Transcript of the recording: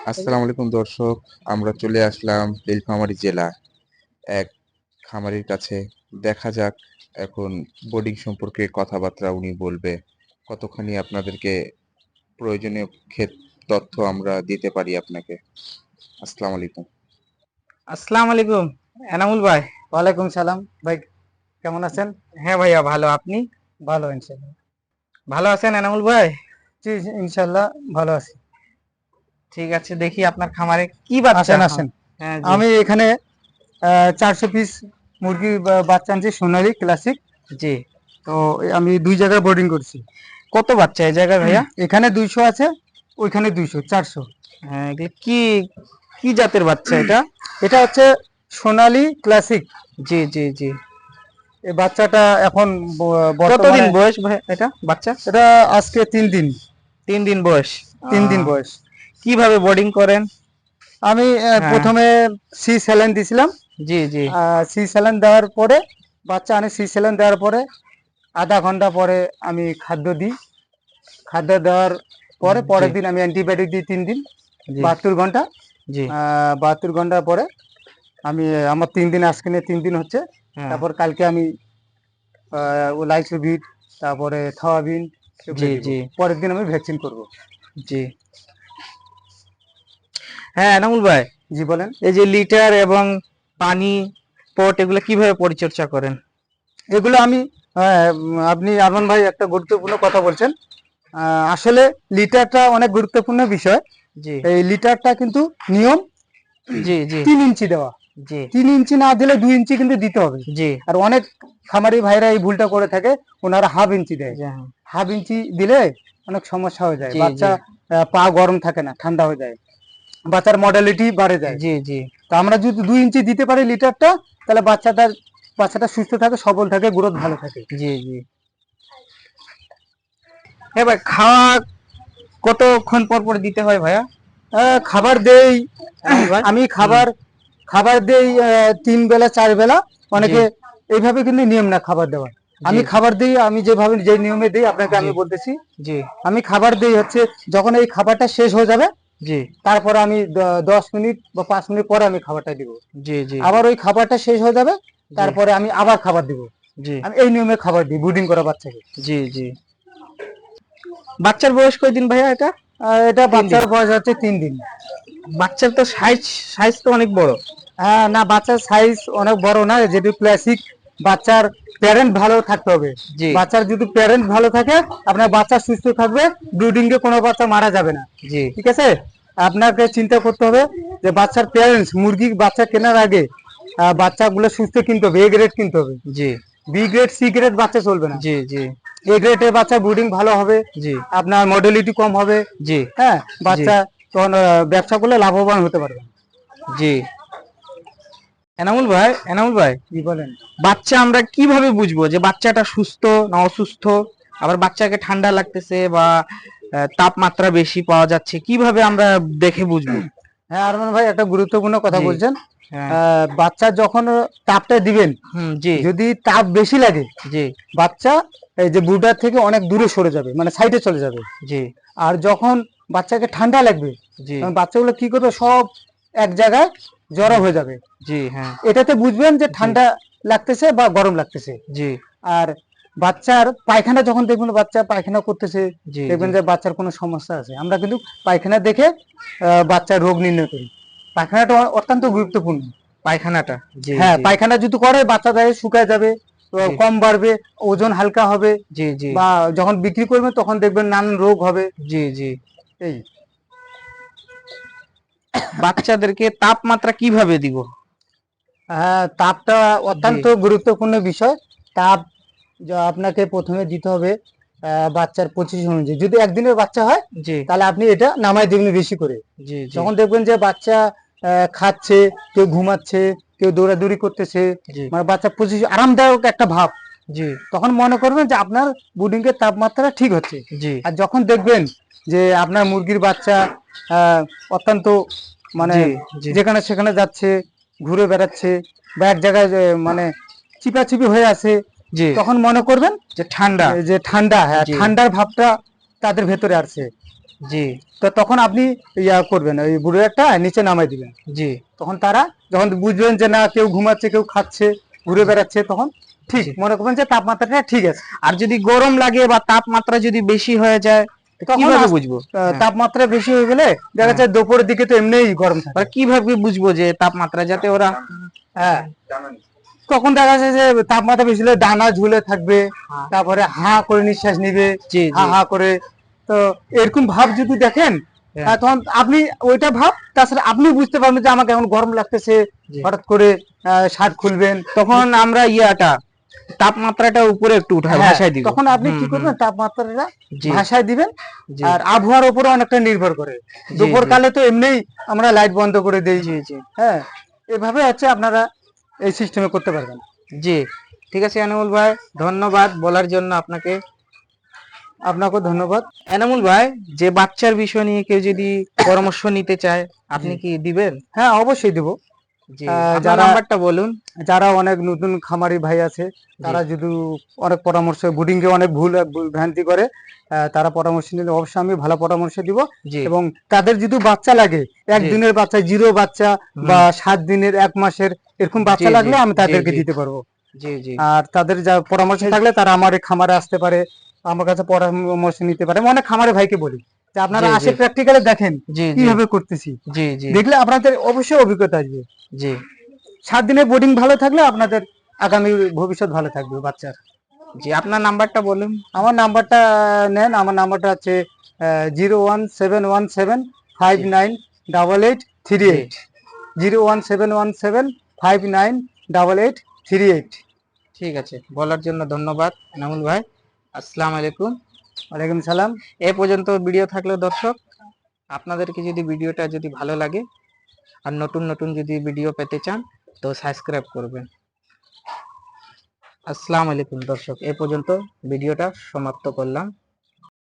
আসসালামু আলাইকুম দর্শক। আমরা চলে আসলাম নীলফামারী জেলা এক খামারির কাছে। দেখা যাক এখন বোর্ডিং সম্পর্কে কথাবার্তা উনি বলবে। কতখানি আপনাদেরকে প্রয়োজনীয় তথ্য আমরা দিতে পারি আপনাকে। আসসালামু আলাইকুম। আসসালামু আলাইকুম এনামুল ভাই। ওয়ালাইকুম সালাম ভাই, কেমন আছেন? হ্যাঁ ভাইয়া, ভালো। আপনি ভালো ইনশাল্লাহ। ভালো আছেন এনামুল ভাই? জি ইনশাল্লাহ ভালো আছি। ঠিক আছে, দেখি আপনার খামারে কি বাচ্চা। আসেন আসেন। হ্যাঁ জি। আমি এখানে 400 পিস মুরগি বাচ্চা আনছি, সোনালী ক্লাসিক। জি। তো আমি 2 জায়গায় বোর্ডিং করছি। কত বাচ্চা এই জায়গায় ভাইয়া? এখানে 200 আছে, ওইখানে 200, 400। হ্যাঁ, এগুলো কি কি জাতের বাচ্চা এটা? এটা হচ্ছে সোনালী ক্লাসিক। জি জি জি। এই বাচ্চাটা এখন কতদিন বর্তমানে বয়স ভাই এটা বাচ্চা? এটা আজকে 3 দিন। 3 দিন বয়স। 3 দিন বয়স। কিভাবে বোর্ডিং করেন? আমি হ্যাঁ। প্রথমে সি স্যালাইন দিছিলাম। জি জি। সি স্যালাইন দেওয়ার পরে বাচ্চা আনে, সি স্যালাইন দেওয়ার পরে আধা ঘন্টা পরে আমি খাদ্য দিই। খাদ্য দেওয়ার পরে পরের দিন আমি অ্যান্টিবায়োটিক দিই 3 দিন, 72 ঘন্টা। জি। 72 ঘন্টা পরে আমি আমার 3 দিন, আজকে নিয়ে 3 দিন হচ্ছে। হ্যাঁ। তারপর কালকে আমি লাইসোভিট, তারপরে থাওয়াবিন, জি জি পরের দিন আমি ভ্যাকসিন করব। জি। হ্যাঁ এনামুল ভাই, জি বলেন। এই যে লিটার এবং পানি পট এগুলো কিভাবে পরিচর্যা করেন? এগুলো আমি আপনি আরমান ভাই একটা গুরুত্বপূর্ণ কথা বলছেন। আসলে লিটারটা অনেক গুরুত্বপূর্ণ বিষয়। জি এই লিটারটা কিন্তু নিয়ম জি জি 3 ইঞ্চি দেওয়া। জি 3 ইঞ্চি না দিলে 2 ইঞ্চি কিন্তু দিতে হবে। জি। আর অনেক খামারি ভাইরা এই ভুলটা করে থাকে, ওনারা হাফ ইঞ্চি দেয়। হাফ ইঞ্চি দিলে অনেক সমস্যা হয়ে যায়, জি, বাচ্চা জি। পা গরম থাকে না, ঠান্ডা হয়ে যায়, বাচ্চার মডেলিটি বাড়ে যায়। জি জি তো আমরা যদি 2 ইঞ্চি দিতে পারি লিটারটা, তাহলে বাচ্চাটা সুস্থ থাকে, সবল থাকে, গ্রোথ ভালো থাকে। জি জি। হ্যাঁ ভাই, খাওয়া কতক্ষণ পর পর দিতে হয় ভাইয়া? খাবার দেই ভাই? আমি খাবার দেই 3 বেলা 4 বেলা। অনেকে এইভাবে কিন্তু নিয়ম না খাবার দেওয়ার। আমি খাবার দিই, আমি যেভাবে যে নিয়মে দিই আপনাকে আমি বলতেছি। জি আমি খাবার দিই হচ্ছে যখন এই খাবারটা শেষ হয়ে যাবে, জি তারপরে আমি 10 মিনিট বা 5 মিনিট পরে আমি খাবারটা দিব। জি জি আবার ওই খাবারটা শেষ হয়ে যাবে, তারপরে আমি আবার খাবার দিব। জি আমি এই নিয়মে খাবার দিই ব্রুডিং করা বাচ্চাকে। জি জি। বাচ্চার বয়স কয়দিন ভাইয়া এটা? এটা 3 দিন। বাচ্চার বয়স হচ্ছে 3 দিন। বাচ্চার তো সাইজ সাইজ তো অনেক বড়। হ্যাঁ, না বাচ্চার সাইজ অনেক বড় না, যেটি ক্লাসিক। বাচ্চার প্যারেন্ট ভালো থাকতে হবে। জি বাচ্চার যদি প্যারেন্ট ভালো থাকে, আপনার বাচ্চা সুস্থ থাকবে, ব্রুডিং এ কোনো বাচ্চা মারা যাবে না। জি ঠিক আছে। আপনাকে চিন্তা করতে হবে যে বাচ্চার প্যারেন্টস, মুরগির বাচ্চা কেনার আগে বাচ্চাগুলো সুস্থ কিনতে হবে, এ গ্রেড কিনতে হবে। জি বি গ্রেড, সি গ্রেড বাচ্চা চলবে না। জি জি এ গ্রেডের বাচ্চা ব্রুডিং ভালো হবে, জি আপনার মডেলিটি কম হবে। জি হ্যাঁ, বাচ্চা তখন ব্যবসা করলে লাভবান হতে পারবে। জি। এনামুল ভাই, কি বলেন? বাচ্চা আমরা কিভাবে বুঝবো যে বাচ্চাটা সুস্থ না অসুস্থ? আবার বাচ্চাকে ঠান্ডা লাগতেছে বা তাপমাত্রা বেশি পাওয়া যাচ্ছে, কিভাবে আমরা দেখে বুঝবো? হ্যাঁ আরমান ভাই, একটা গুরুত্বপূর্ণ কথা জি। বলছেন। হ্যাঁ। বাচ্চা যখন তাপটা দিবেন, জি যদি তাপ বেশি লাগে, জি বাচ্চা এই যে বুডার থেকে অনেক দূরে সরে যাবে, মানে সাইডে চলে যাবে। জি আর যখন বাচ্চাকে ঠান্ডা লাগবে, জি তখন বাচ্চাগুলো কি করবে, সব এক জায়গায় জড়ো হয়ে যাবে। জি। হ্যাঁ। এটাতে বুঝবেন যে ঠান্ডা লাগতেছে বা গরম লাগতেছে। জি আর বাচ্চার পায়খানা যখন দেখবেন বাচ্চা পায়খানা করতেছে, জি দেখবেন জি যে বাচ্চার কোনো সমস্যা আছে। আমরা কিন্তু পায়খানা দেখে বাচ্চার রোগ নির্ণয় করি। পায়খানাটা অত্যন্ত গুরুত্বপূর্ণ। পায়খানাটা। জি হ্যাঁ, জি পায়খানা যদি করে বাচ্চা দেয় শুকায় যাবে, জি কম বাড়বে, ওজন হালকা হবে, জি জি বা যখন বিক্রি করবেন তখন দেখবেন নানান রোগ হবে। জি জি। এই বাচ্চাদেরকে তাপমাত্রা কিভাবে দিব? তাপটা অত্যন্ত গুরুত্বপূর্ণ বিষয়। তাপ আপনাকে প্রথমে দিতে হবে বাচ্চার পজিশন অনুযায়ী। যদি একদিনের বাচ্চা হয়, জি তাহলে আপনি এটা নামাই দেবেন বেশি করে। জি জি যখন দেখবেন যে বাচ্চা খাচ্ছে, কেউ ঘুমাচ্ছে, কেউ দৌড়াদৌড়ি করতেছে, জি মানে বাচ্চা পজিশন আরামদায়ক একটা ভাব, জি তখন মনে করবেন যে আপনার ব্রুডিং এর তাপমাত্রা ঠিক হচ্ছে। জি আর যখন দেখবেন যে আপনার মুরগির বাচ্চা অত্যন্ত মানে জি জি যেখানে সেখানে যাচ্ছে, ঘুরে বেড়াচ্ছে, বা এক জায়গায় মানে চিপাচিপি হয়ে আছে, জি তখন মনে করবেন যে ঠান্ডা। যে ঠান্ডা, হ্যাঁ জি ঠান্ডার ভাবটা তাদের ভেতরে আসছে। জি তো তখন আপনি ইয়া করবেন, ওই বুড়োটা নিচে নামাই দিবেন। জি তখন তারা যখন বুঝবেন যে না কেউ ঘুমাচ্ছে, কেউ খাচ্ছে, ঘুরে বেড়াচ্ছে, তখন ঠিক জি। মনে করবেন যে তাপমাত্রাটা ঠিক আছে। আর যদি গরম লাগে বা তাপমাত্রা যদি বেশি হয়ে যায় তখন কিভাবে বুঝবো? হ্যাঁ। তাপমাত্রা বেশি হয়ে গেলে দেখা হ্যাঁ। যাচ্ছে দুপুরের দিকে তো এমনিই গরম থাকে। আর কিভাবে বুঝবো যে তাপমাত্রা, যাতে ওরা হ্যাঁ, তখন দেখা যাচ্ছে যে তাপমাত্রা বেশি হলে ডানা ঝুলে থাকবে, হ্যাঁ। তারপরে হা করে নিঃশ্বাস নিবে, জি হা জি হা করে। তো এরকম ভাব যদি দেখেন, হ্যাঁ। তখন আপনি ওইটা ভাব, তাছাড়া আপনি বুঝতে পারবেন যে আমাকে এখন গরম লাগতেছে, জি। হঠাৎ করে শার্ট খুলবেন। তখন আমরা তাপমাত্রাটা উপরে একটু হ্যাঁ, ভাসায় দিব। তখন আপনি কি হুম, করবেন, তাপমাত্রাটা জি ভাষায় দিবেন। জি আর আবহাওয়ার উপরে অনেকটা নির্ভর করে। জি দুপুর জি কালে তো এমনিই আমরা লাইট বন্ধ করে দেই। জি জি হ্যাঁ, এভাবে হচ্ছে আপনারা এই সিস্টেমে করতে পারবেন। জি। ঠিক আছে এনামুল ভাই, ধন্যবাদ বলার জন্য আপনাকে। আপনাকেও ধন্যবাদ। এনামুল ভাই, যে বাচ্চার বিষয় নিয়ে কেউ যদি পরামর্শ নিতে চায় আপনি কি দিবেন? হ্যাঁ, অবশ্যই দেবো। জি, আহ, আপনার যারা নাম্বারটা বলুন। যারা অনেক নতুন খামারি ভাই আছে, তারা যদি অনেক পরামর্শ, বুডিং এ অনেক ভুল ভ্রান্তি করে, তারা পরামর্শ নিলে অবশ্যই আমি ভালো পরামর্শ দিব। জি এবং তাদের যদি বাচ্চা লাগে, জি একদিনের বাচ্চা, জিরো বাচ্চা, হুম, বা 7 দিনের, 1 মাসের, এরকম জি বাচ্চা জি লাগলে আমি জি তাদেরকে জি দিতে পারবো। জি জি আর তাদের যা পরামর্শ থাকলে তারা আমার এই খামারে আসতে পারে, আমার কাছে পরামর্শ নিতে পারে। আমি অনেক খামারে ভাইকে বলি যে আপনারা জি আসে জি প্র্যাকটিক্যালে দেখেন জি জি কিভাবে করতেছি, জি জি দেখলে আপনাদের অবশ্যই অভিজ্ঞতা আসবে। জি 7 দিনের বোর্ডিং ভালো থাকলে আপনাদের আগামী ভবিষ্যৎ ভালো থাকবে বাচ্চার। জি। আপনার নাম্বারটা বলুন। আমার নাম্বারটা নেন, আমার নাম্বারটা হচ্ছে 01717598838। জি 01717598838। ঠিক আছে, বলার জন্য ধন্যবাদ এনামুল ভাই। আসসালামু আলাইকুম। ওয়ালাইকুম সালাম। এ পর্যন্ত ভিডিও থাকলো দর্শক, আপনাদেরকে যদি ভিডিওটা যদি ভালো লাগে আর নতুন নতুন যদি ভিডিও পেতে চান তো সাবস্ক্রাইব করবেন। আসসালামু আলাইকুম দর্শক, এ পর্যন্ত ভিডিওটা সমাপ্ত করলাম।